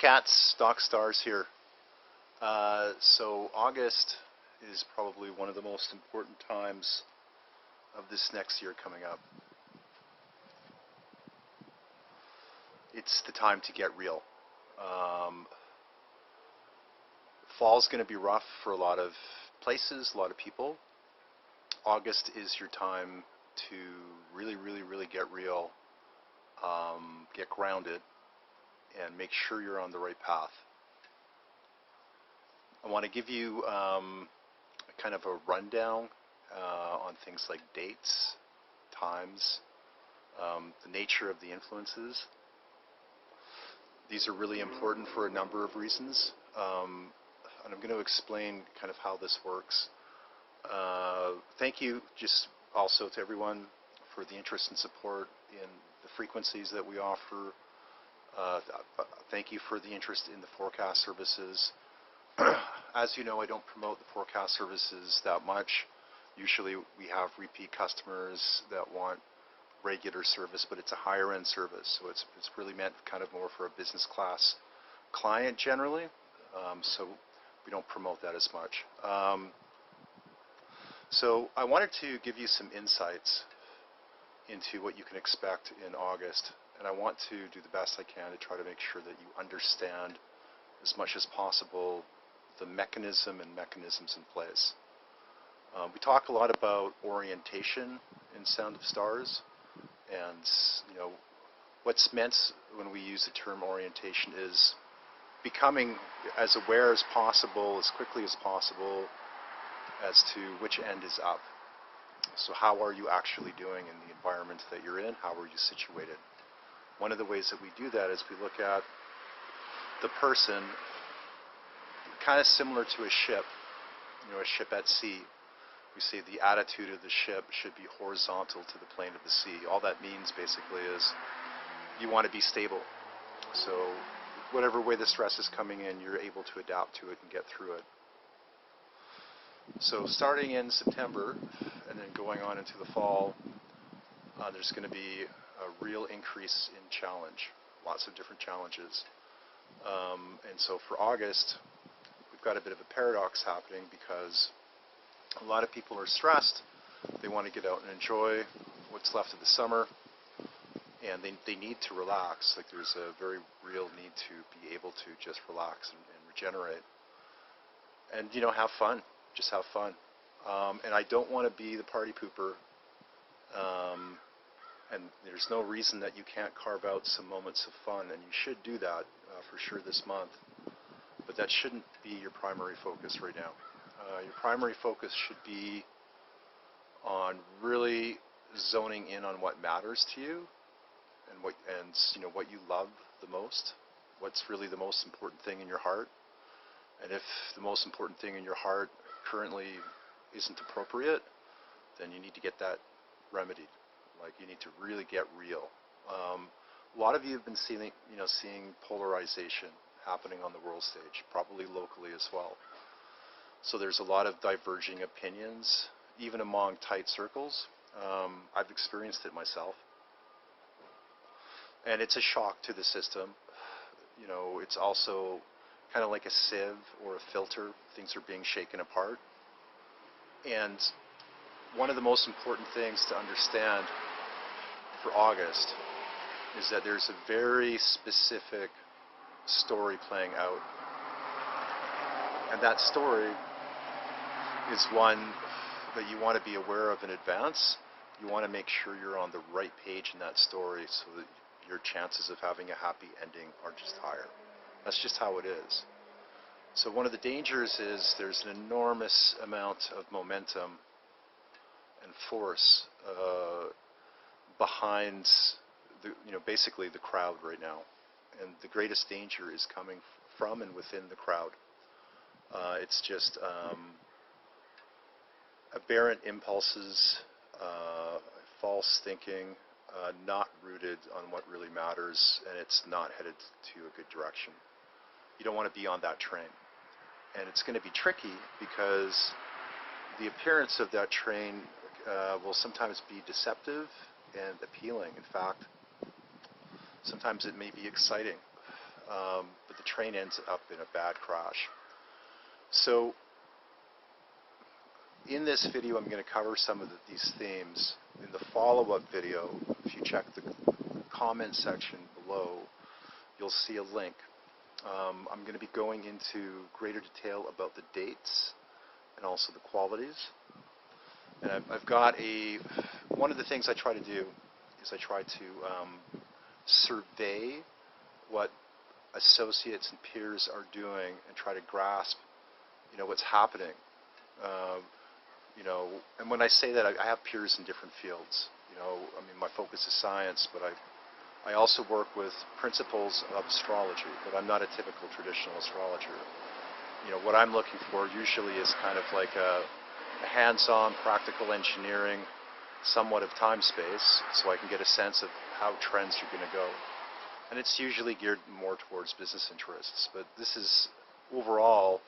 cats, stock stars here. So August is probably one of the most important times of this next year coming up. It's the time to get real. Fall's going to be rough for a lot of places, a lot of people. August is your time to really get real, get grounded, and make sure you're on the right path. I want to give you kind of a rundown on things like dates, times, the nature of the influences. These are really important for a number of reasons, and I'm going to explain kind of how this works. Thank you just also to everyone for the interest and support in the frequencies that we offer. Thank you for the interest in the forecast services. As you know, I don't promote the forecast services that much. Usually we have repeat customers that want regular service, but it's a higher end service, so it's really meant kind of more for a business class client generally, so we don't promote that as much. So I wanted to give you some insights into what you can expect in August, and I want to do the best I can to try to make sure that you understand as much as possible the mechanisms in place. We talk a lot about orientation in Sound of Stars, and what's meant when we use the term orientation is becoming as aware as possible, as quickly as possible, as to which end is up. So how are you actually doing in the environment that you're in? How are you situated? One of the ways that we do that is we look at the person kind of similar to a ship, a ship at sea. We say the attitude of the ship should be horizontal to the plane of the sea. All that means basically is you want to be stable. So whatever way the stress is coming in, you're able to adapt to it and get through it. So starting in September and then going on into the fall, there's going to be a real increase in challenge, lots of different challenges. And so for August, we've got a bit of a paradox happening because a lot of people are stressed. They want to get out and enjoy what's left of the summer, and they need to relax. Like there's a very real need to be able to just relax and regenerate and have fun. Just have fun. And I don't want to be the party pooper. And there's no reason that you can't carve out some moments of fun, and you should do that for sure this month. But that shouldn't be your primary focus right now. Your primary focus should be on really zoning in on what matters to you and what you love the most. What's really the most important thing in your heart. And if the most important thing in your heart currently isn't appropriate, then you need to get that remedied. Like you need to really get real. A lot of you have been seeing polarization happening on the world stage, probably locally as well. So there's a lot of diverging opinions, even among tight circles. I've experienced it myself. And it's a shock to the system. It's also kind of like a sieve or a filter. Things are being shaken apart. And one of the most important things to understand for August is that there's a very specific story playing out. And that story is one that you want to be aware of in advance. You want to make sure you're on the right page in that story so that your chances of having a happy ending are just higher. That's just how it is. So one of the dangers is there's an enormous amount of momentum and force behind basically the crowd right now. And the greatest danger is coming from and within the crowd. It's just aberrant impulses, false thinking, not rooted on what really matters, and it's not headed to a good direction. You don't want to be on that train. And it's going to be tricky because the appearance of that train will sometimes be deceptive and appealing. In fact, sometimes it may be exciting, but the train ends up in a bad crash. So in this video, I'm going to cover some of these themes. In the follow-up video, if you check the comment section below, you'll see a link. I'm going to be going into greater detail about the dates and also the qualities. And I've got one of the things I try to do is I try to survey what associates and peers are doing and try to grasp, what's happening. And when I say that, I have peers in different fields. I mean, my focus is science, but I also work with principles of astrology, but I'm not a typical traditional astrologer. What I'm looking for usually is kind of like a hands-on practical engineering, somewhat of time-space, so I can get a sense of how trends are going to go. And it's usually geared more towards business interests, but this is overall,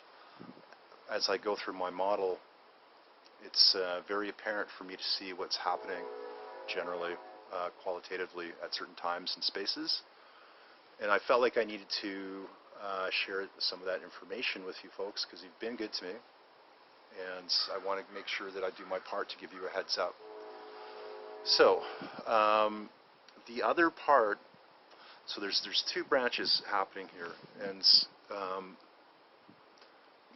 as I go through my model, it's very apparent for me to see what's happening generally, qualitatively at certain times and spaces. And I felt like I needed to share some of that information with you folks because you've been good to me, and I want to make sure that I do my part to give you a heads up. So the other part, so there's two branches happening here, and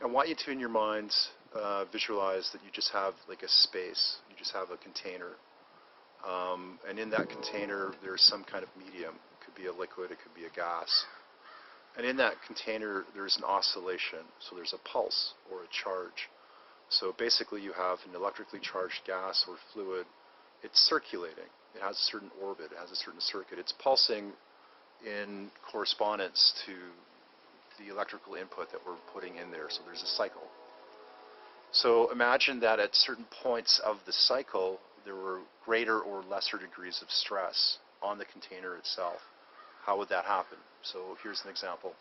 I want you to, in your minds, visualize that you just have like a space, you just have a container, and in that container there's some kind of medium. It could be a liquid, it could be a gas, and in that container there's an oscillation, so there's a pulse or a charge. So basically you have an electrically charged gas or fluid. It's circulating, it has a certain orbit, it has a certain circuit, it's pulsing in correspondence to the electrical input that we're putting in there, so there's a cycle. So imagine that at certain points of the cycle there were greater or lesser degrees of stress on the container itself. How would that happen? So here's an example.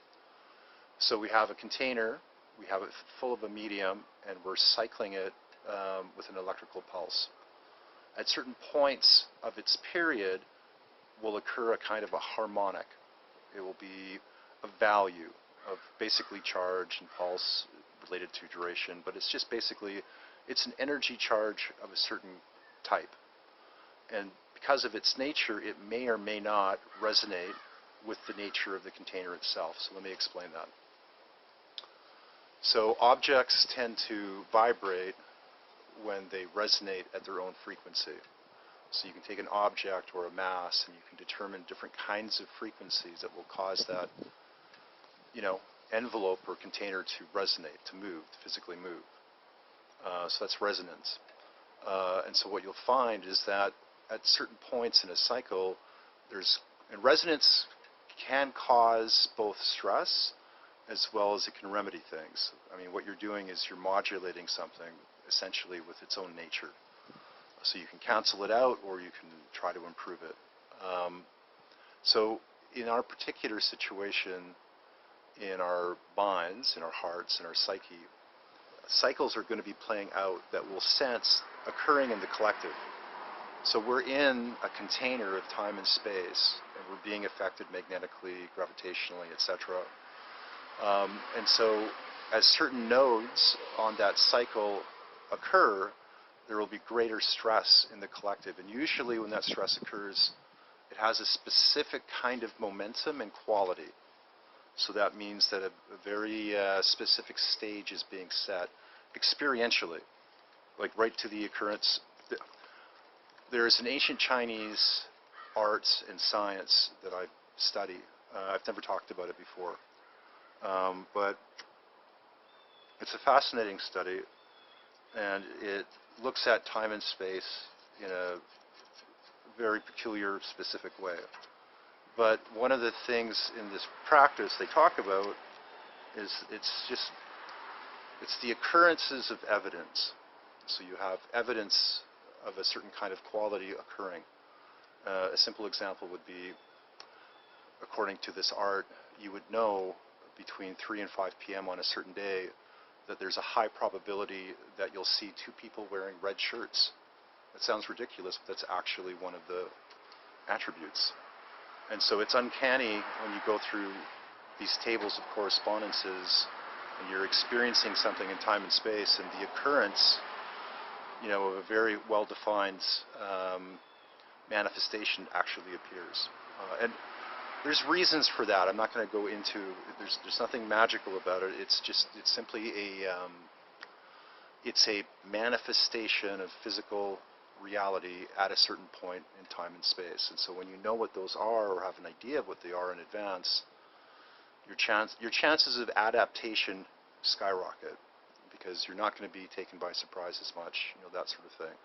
So we have a container, we have it full of a medium, and we're cycling it with an electrical pulse. At certain points of its period will occur a kind of a harmonic. It will be a value of basically charge and pulse related to duration, but it's just basically, it's an energy charge of a certain type. And because of its nature, it may or may not resonate with the nature of the container itself. So let me explain that. So objects tend to vibrate when they resonate at their own frequency. So you can take an object or a mass and you can determine different kinds of frequencies that will cause that, envelope or container to resonate, to move, to physically move. So that's resonance. And so what you'll find is that at certain points in a cycle, and resonance can cause both stress as well as it can remedy things. I mean, what you're doing is you're modulating something essentially with its own nature. So you can cancel it out or you can try to improve it. So in our particular situation, in our minds, in our hearts, in our psyche, cycles are going to be playing out that we'll sense occurring in the collective. So we're in a container of time and space, and we're being affected magnetically, gravitationally, etc. And so as certain nodes on that cycle occur, there will be greater stress in the collective. And usually when that stress occurs, it has a specific kind of momentum and quality. So that means that a very specific stage is being set experientially, like right to the occurrence. There is an ancient Chinese arts and science that I study. I've never talked about it before, but it's a fascinating study, and it looks at time and space in a very peculiar, specific way. But one of the things in this practice they talk about is it's the occurrences of evidence. So you have evidence of a certain kind of quality occurring. A simple example would be, according to this art, you would know between 3 and 5 p.m. on a certain day that there's a high probability that you'll see 2 people wearing red shirts. That sounds ridiculous, but that's actually one of the attributes. And so it's uncanny when you go through these tables of correspondences, and you're experiencing something in time and space, and the occurrence, of a very well-defined manifestation actually appears. And there's reasons for that. I'm not going to go into. There's nothing magical about it. It's simply it's a manifestation of physical reality at a certain point in time and space. And so when you know what those are, or have an idea of what they are in advance, your chances of adaptation skyrocket, because you're not going to be taken by surprise as much, that sort of thing.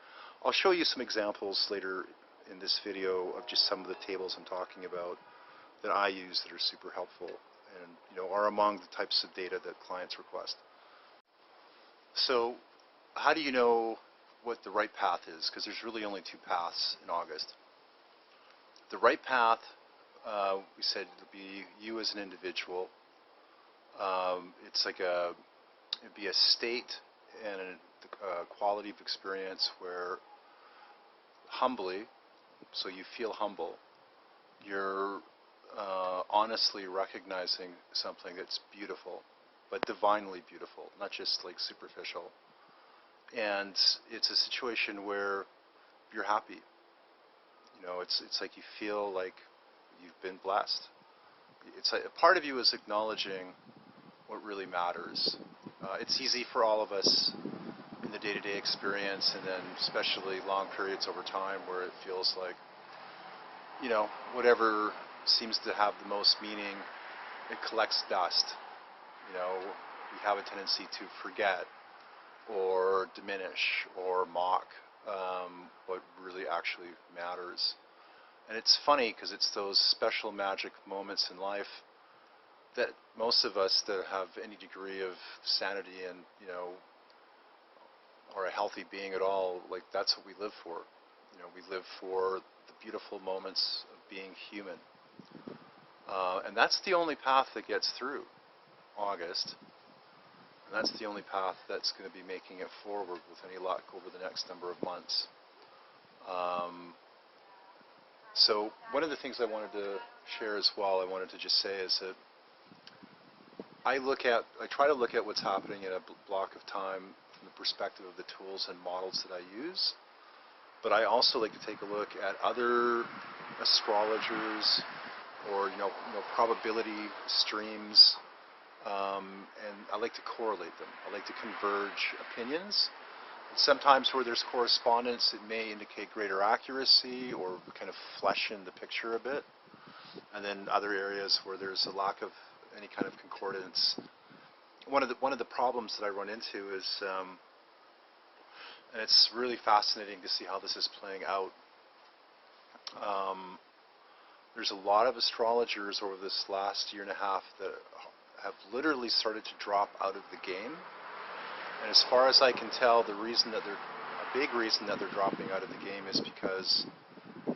I'll show you some examples later in this video of just some of the tables I'm talking about that I use that are super helpful and are among the types of data that clients request. So how do you know what the right path is? Because there's really only two paths in August. The right path, we said, would be you as an individual. It's like it'd be a state and a quality of experience where humbly, so you feel humble, you're honestly recognizing something that's beautiful, but divinely beautiful, not just like superficial. And it's a situation where you're happy. It's like you feel like you've been blessed. It's like a part of you is acknowledging what really matters. It's easy for all of us in the day-to-day experience, and then especially long periods over time where it feels like, whatever seems to have the most meaning, it collects dust. We have a tendency to forget or diminish or mock what really actually matters. And it's funny because it's those special magic moments in life that most of us that have any degree of sanity and, or a healthy being at all, like that's what we live for. We live for the beautiful moments of being human. And that's the only path that gets through August. And that's the only path that's going to be making it forward with any luck over the next number of months. So one of the things I wanted to share as well, I wanted to just say is that I try to look at what's happening in a block of time from the perspective of the tools and models that I use. But I also like to take a look at other astrologers or probability streams, and I like to correlate them. I like to converge opinions. Sometimes where there's correspondence, it may indicate greater accuracy or kind of flesh in the picture a bit. And then other areas where there's a lack of any kind of concordance. One of the problems that I run into is, and it's really fascinating to see how this is playing out. There's a lot of astrologers over this last year and a half that have literally started to drop out of the game. And as far as I can tell, a big reason that they're dropping out of the game is because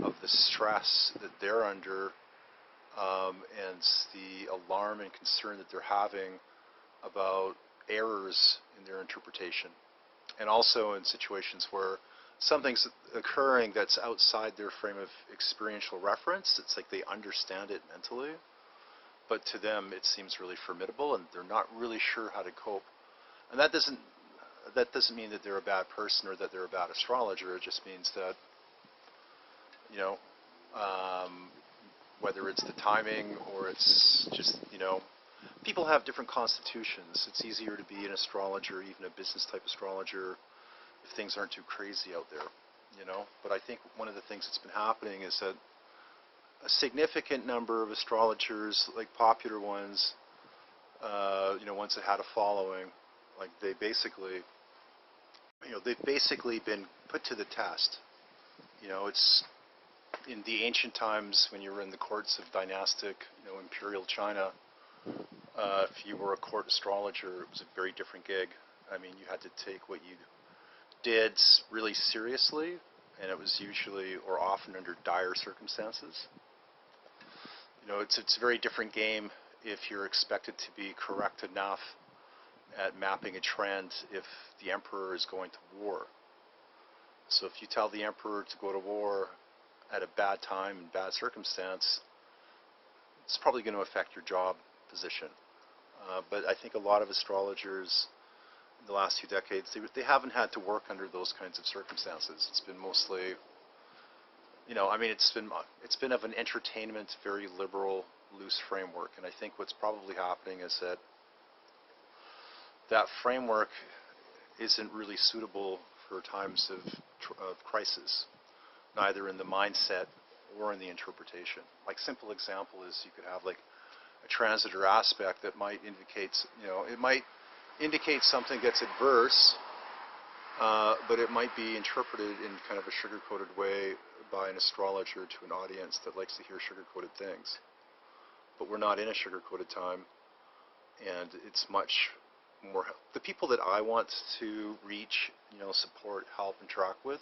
of the stress that they're under, and the alarm and concern that they're having about errors in their interpretation. And also in situations where something's occurring that's outside their frame of experiential reference. It's like they understand it mentally, but to them it seems really formidable and they're not really sure how to cope. And that doesn't mean that they're a bad person or that they're a bad astrologer. It just means that, whether it's the timing or it's just, people have different constitutions. It's easier to be an astrologer, even a business type astrologer, if things aren't too crazy out there, But I think one of the things that's been happening is that a significant number of astrologers, like popular ones, ones that had a following, like they've basically been put to the test. It's in the ancient times when you were in the courts of dynastic, imperial China. If you were a court astrologer, it was a very different gig. I mean, you had to take what you did really seriously, and it was usually or often under dire circumstances. It's a very different game if you're expected to be correct enough at mapping a trend if the emperor is going to war. So if you tell the emperor to go to war at a bad time and bad circumstance, it's probably going to affect your job position. But I think a lot of astrologers in the last few decades, they haven't had to work under those kinds of circumstances. It's been mostly, I mean, it's been of an entertainment, very liberal, loose framework. And I think what's probably happening is that framework isn't really suitable for times of crisis, neither in the mindset or in the interpretation. Like, simple example is you could have like a transit or aspect that might indicate, it might indicate something gets adverse, but it might be interpreted in kind of a sugar-coated way by an astrologer to an audience that likes to hear sugar-coated things. But we're not in a sugar-coated time, and it's much more, the people that I want to reach, support, help, interact with,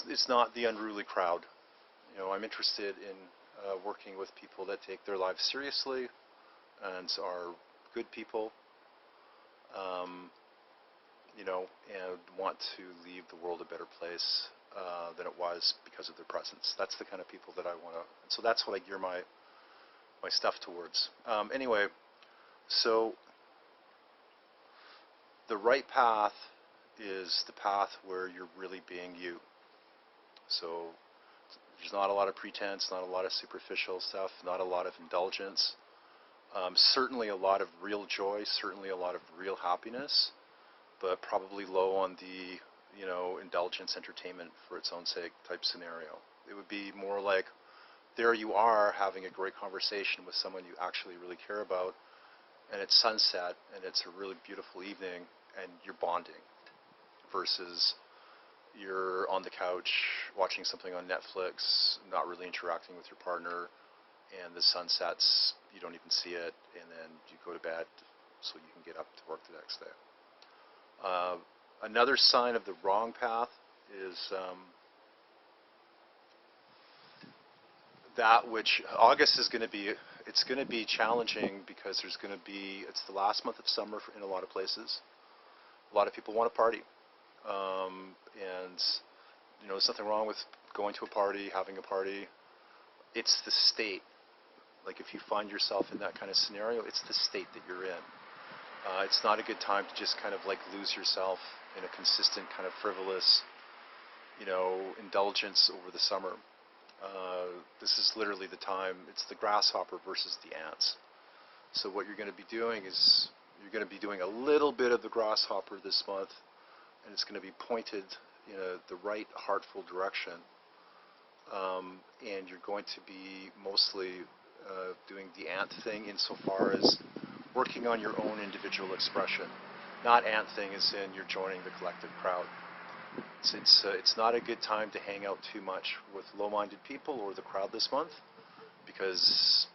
it's not the unruly crowd. I'm interested in working with people that take their lives seriously and are good people, and want to leave the world a better place than it was because of their presence. That's the kind of people that I want to, so that's what I gear my stuff towards. Anyway, so the right path is the path where you're really being you. So there's not a lot of pretense, not a lot of superficial stuff, not a lot of indulgence. Certainly a lot of real joy, certainly a lot of real happiness, but probably low on the, indulgence, entertainment for its own sake type scenario. It would be more like, there you are having a great conversation with someone you actually really care about, and it's sunset, and it's a really beautiful evening, and you're bonding, versus you're on the couch watching something on Netflix, not really interacting with your partner, and the sun sets, you don't even see it, and then you go to bed so you can get up to work the next day. Another sign of the wrong path is that which August is going to be, it's going to be challenging because there's going to be, it's the last month of summer in a lot of places. A lot of people want to party. And, there's nothing wrong with going to a party, having a party. It's the state. Like, if you find yourself in that kind of scenario, it's the state that you're in. It's not a good time to just kind of like lose yourself in a consistent kind of frivolous, indulgence over the summer. This is literally the time, it's the grasshopper versus the ants. So what you're going to be doing is, you're going to be doing a little bit of the grasshopper this month, and it's going to be pointed in the right heartful direction. And you're going to be mostly doing the ant thing insofar as working on your own individual expression. Not ant thing as in you're joining the collective crowd. It's not a good time to hang out too much with low-minded people or the crowd this month, because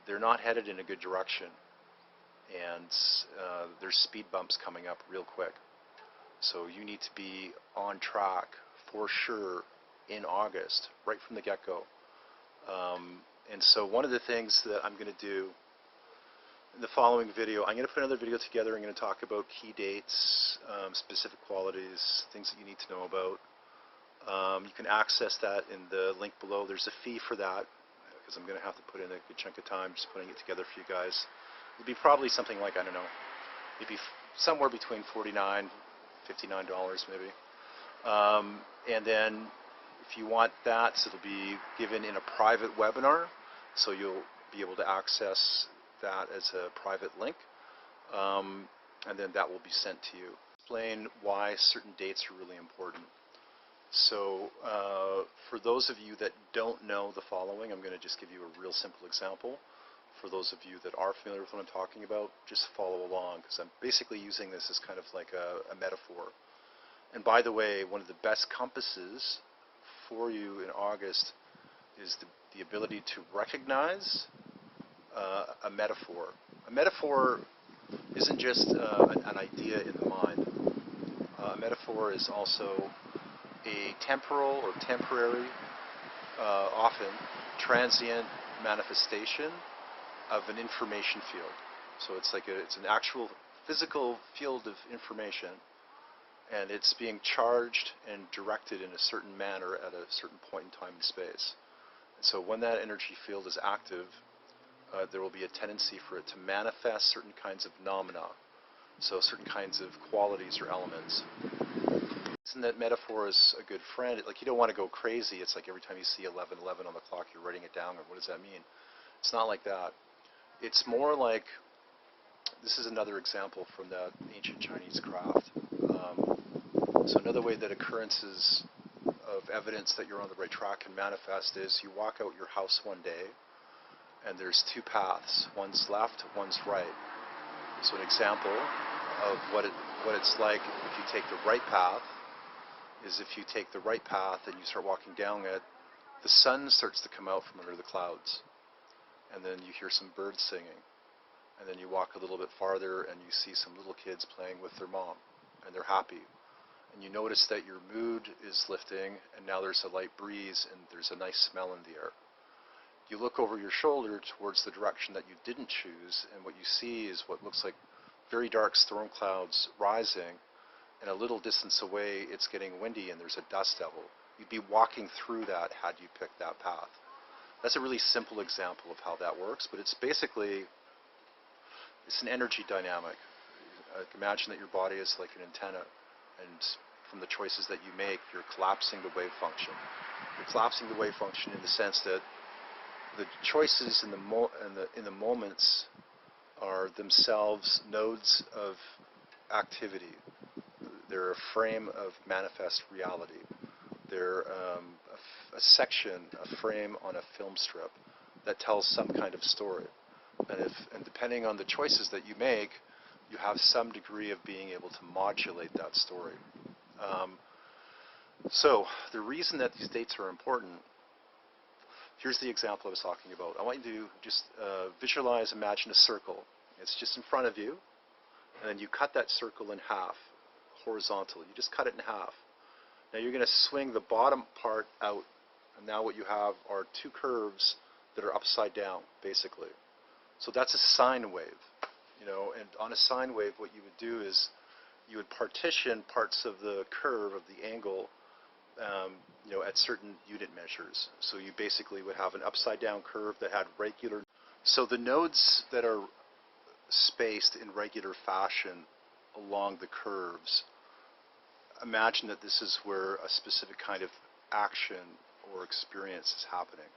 they're not headed in a good direction, and there's speed bumps coming up real quick. So you need to be on track for sure in August, right from the get-go. And so one of the things that I'm going to do in the following video, I'm going to put another video together. I'm going to talk about key dates, specific qualities, things that you need to know about. You can access that in the link below. There's a fee for that, because I'm going to have to put in a good chunk of time just putting it together for you guys. It'll be probably something like, I don't know, maybe somewhere between $49, $59 maybe. And then if you want that, it'll be given in a private webinar, so you'll be able to access that as a private link, and then that will be sent to you. Explain why certain dates are really important. So for those of you that don't know the following, I'm going to just give you a real simple example. For those of you that are familiar with what I'm talking about, just follow along, because I'm basically using this as kind of like a metaphor. And by the way, one of the best compasses for you in August is the ability to recognize a metaphor. A metaphor isn't just an idea in the mind. A metaphor is also a temporal or temporary, often transient manifestation of an information field. So it's like it's an actual physical field of information, and it's being charged and directed in a certain manner at a certain point in time and space. And so when that energy field is active, there will be a tendency for it to manifest certain kinds of phenomena, so certain kinds of qualities or elements. Isn't that metaphor is a good friend? Like, you don't want to go crazy. It's like every time you see 11:11 on the clock, you're writing it down, or what does that mean? It's not like that. It's more like, this is another example from that ancient Chinese craft. So another way that occurrences of evidence that you're on the right track can manifest is you walk out your house one day, and there's two paths. One's left, one's right. So an example of what it's like if you take the right path is if you take the right path and you start walking down it, the sun starts to come out from under the clouds. And then you hear some birds singing. And then you walk a little bit farther and you see some little kids playing with their mom. And they're happy. And you notice that your mood is lifting, and now there's a light breeze and there's a nice smell in the air. You look over your shoulder towards the direction that you didn't choose, and what you see is what looks like very dark storm clouds rising, and a little distance away it's getting windy and there's a dust devil. You'd be walking through that had you picked that path. That's a really simple example of how that works, but it's basically, it's an energy dynamic. Imagine that your body is like an antenna, and from the choices that you make, you're collapsing the wave function. You're collapsing the wave function in the sense that the choices in the moments are themselves nodes of activity. They're a frame of manifest reality. They're a section, a frame on a film strip that tells some kind of story. And depending on the choices that you make, you have some degree of being able to modulate that story. So the reason that these dates are important, here's the example I was talking about. I want you to just visualize, imagine a circle. It's just in front of you, and then you cut that circle in half, horizontally. You just cut it in half. Now you're going to swing the bottom part out, and now what you have are two curves that are upside down, basically. So that's a sine wave, you know, and on a sine wave what you would do is you would partition parts of the curve of the angle you know, at certain unit measures. So you basically would have an upside down curve that had regular, so the nodes that are spaced in regular fashion along the curves, imagine that this is where a specific kind of action or experience is happening.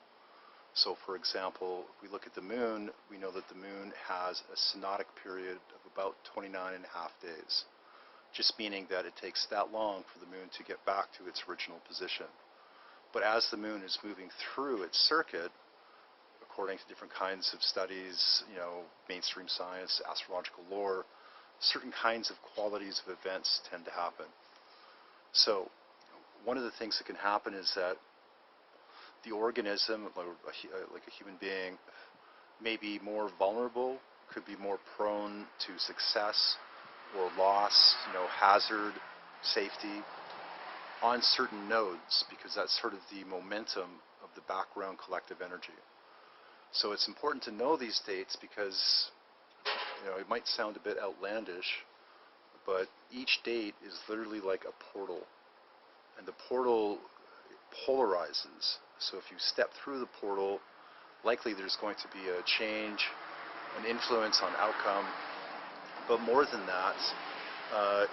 So for example, if we look at the moon, we know that the moon has a synodic period of about 29.5 days, just meaning that it takes that long for the moon to get back to its original position. But as the moon is moving through its circuit, according to different kinds of studies, you know, mainstream science, astrological lore, certain kinds of qualities of events tend to happen. So one of the things that can happen is that the organism, like a human being, may be more vulnerable, could be more prone to success or loss, you know, hazard, safety, on certain nodes, because that's sort of the momentum of the background collective energy. So it's important to know these dates because, you know, it might sound a bit outlandish, but each date is literally like a portal, and the portal polarizes. So if you step through the portal, likely there's going to be a change, an influence on outcome, but more than that,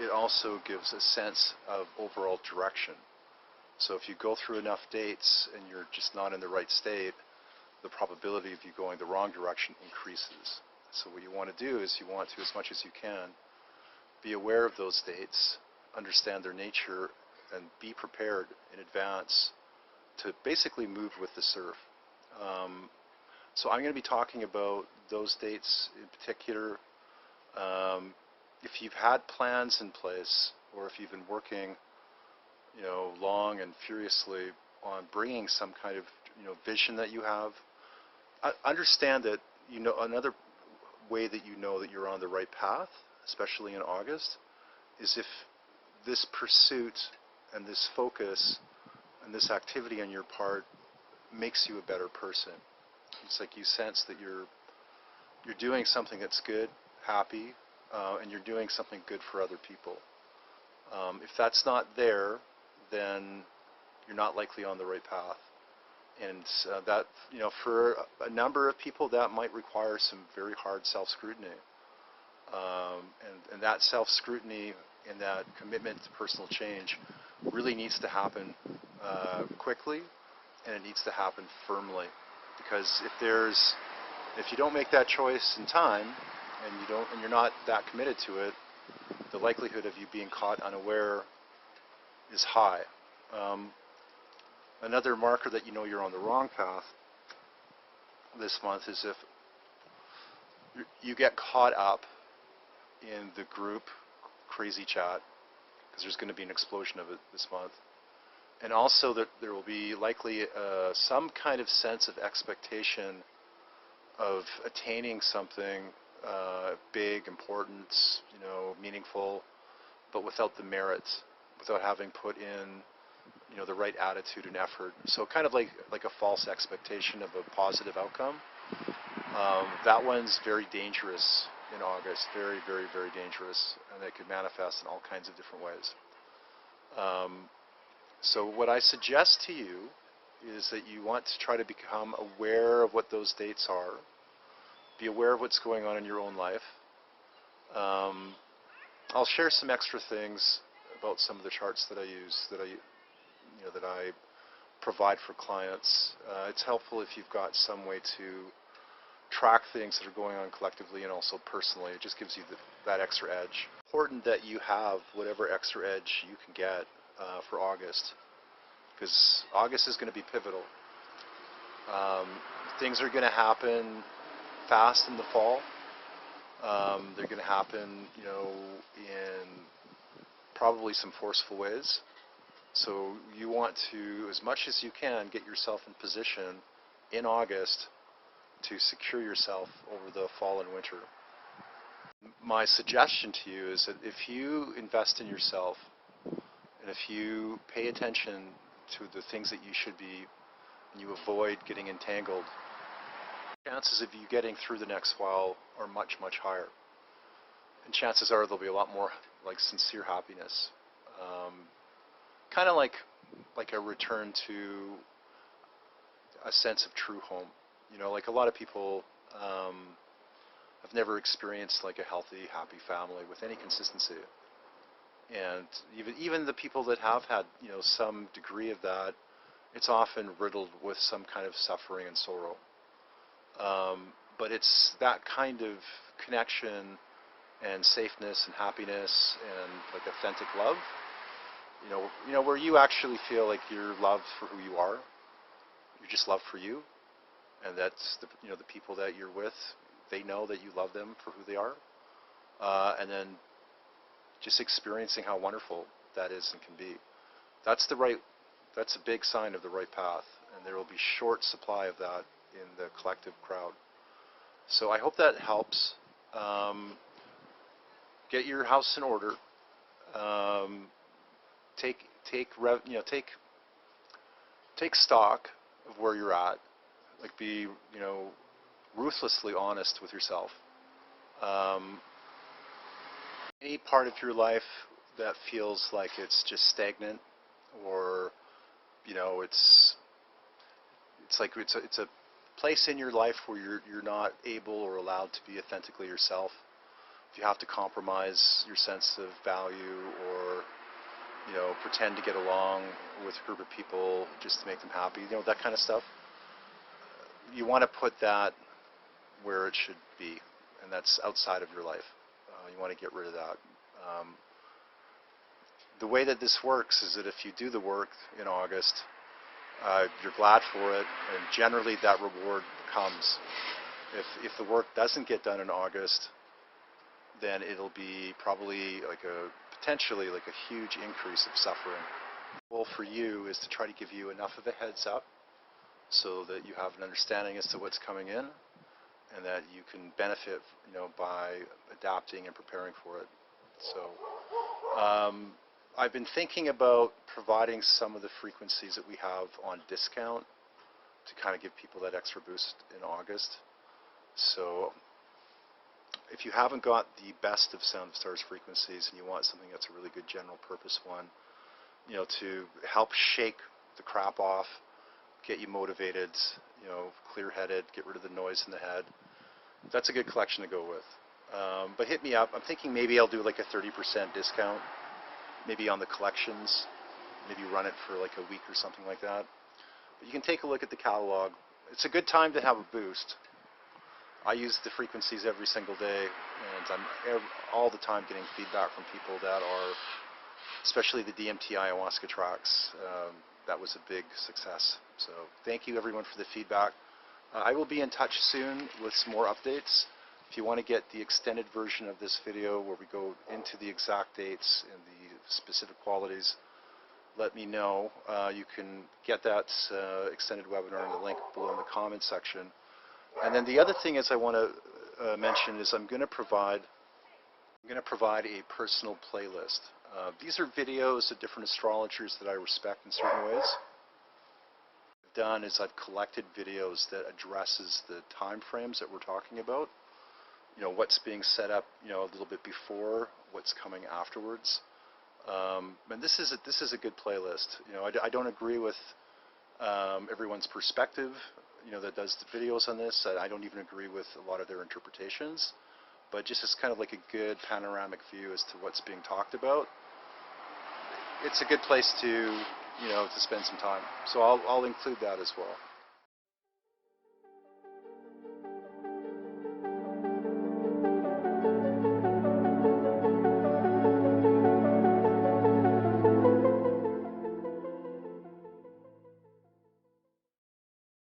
it also gives a sense of overall direction. So if you go through enough dates and you're just not in the right state, the probability of you going the wrong direction increases. So what you want to do is you want to, as much as you can, be aware of those dates, understand their nature, and be prepared in advance to basically move with the surf. So I'm going to be talking about those dates in particular. If you've had plans in place, or if you've been working, you know, long and furiously on bringing some kind of, you know, vision that you have, understand that, you know, another way that you know that you're on the right path, especially in August, is if this pursuit and this focus and this activity on your part makes you a better person. It's like you sense that you're doing something that's good, happy, and you're doing something good for other people. If that's not there, then you're not likely on the right path. And that, for a number of people, that might require some very hard self-scrutiny. And that self-scrutiny and that commitment to personal change really needs to happen quickly, and it needs to happen firmly. Because if you don't make that choice in time, and you're not that committed to it, the likelihood of you being caught unaware is high. Another marker that you know you're on the wrong path this month is if you get caught up in the group crazy chat, because there's going to be an explosion of it this month. And also that there will be likely some kind of sense of expectation of attaining something big, important, meaningful, but without the merit, without having put in, the right attitude and effort. So kind of like a false expectation of a positive outcome. That one's very dangerous in August, very, very, very dangerous, and it could manifest in all kinds of different ways. So what I suggest to you is that you want to try to become aware of what those dates are. Be aware of what's going on in your own life. I'll share some extra things about some of the charts that I use, that I provide for clients. It's helpful if you've got some way to track things that are going on collectively and also personally. It just gives you that extra edge. Important that you have whatever extra edge you can get for August, because August is going to be pivotal. Things are going to happen fast in the fall. They're going to happen, in probably some forceful ways. So you want to, as much as you can, get yourself in position in August to secure yourself over the fall and winter. My suggestion to you is that if you invest in yourself, and if you pay attention to the things that you should be, and you avoid getting entangled, chances of you getting through the next while are much, much higher. And chances are there'll be a lot more like sincere happiness. Kind of like a return to a sense of true home. Like a lot of people have never experienced like a healthy, happy family with any consistency. And even the people that have had, some degree of that, it's often riddled with some kind of suffering and sorrow. But it's that kind of connection and safeness and happiness and like authentic love, where you actually feel like you're loved for who you are. You're just loved for you, and that's the people that you're with, they know that you love them for who they are, and then just experiencing how wonderful that is and can be. That's a big sign of the right path, and there will be short supply of that in the collective crowd. So I hope that helps. Get your house in order. Take stock of where you're at. Like be ruthlessly honest with yourself. Any part of your life that feels like it's just stagnant, or it's a place in your life where you're not able or allowed to be authentically yourself. If you have to compromise your sense of value, or pretend to get along with a group of people just to make them happy, that kind of stuff, you want to put that where it should be, and that's outside of your life. You want to get rid of that. The way that this works is that if you do the work in August, you're glad for it, and generally that reward comes. If the work doesn't get done in August, then it'll be probably potentially like a huge increase of suffering. The goal for you is to try to give you enough of a heads up so that you have an understanding as to what's coming in, and that you can benefit, by adapting and preparing for it. So I've been thinking about providing some of the frequencies that we have on discount to kind of give people that extra boost in August. So if you haven't got the best of Sound of Stars frequencies and you want something that's a really good general purpose one, to help shake the crap off get you motivated, you know, clear-headed, get rid of the noise in the head. That's a good collection to go with. But hit me up. I'm thinking maybe I'll do like a 30% discount, maybe on the collections, maybe run it for like a week or something like that. But you can take a look at the catalog. It's a good time to have a boost. I use the frequencies every single day, and I'm all the time getting feedback from people that are, especially the DMT ayahuasca tracks. That was a big success. So thank you everyone for the feedback. I will be in touch soon with some more updates. If you want to get the extended version of this video where we go into the exact dates and the specific qualities, let me know. You can get that extended webinar in the link below in the comments section. And then the other thing is I want to mention is I'm going to provide a personal playlist. These are videos of different astrologers that I respect in certain ways. What I've done is I've collected videos that addresses the time frames that we're talking about. You know, what's being set up, you know, a little bit before, what's coming afterwards. And this is a good playlist. You know, I don't agree with everyone's perspective, you know, that does the videos on this. I don't even agree with a lot of their interpretations, but just as kind of like a good panoramic view as to what's being talked about. It's a good place to, you know, to spend some time. So I'll include that as well.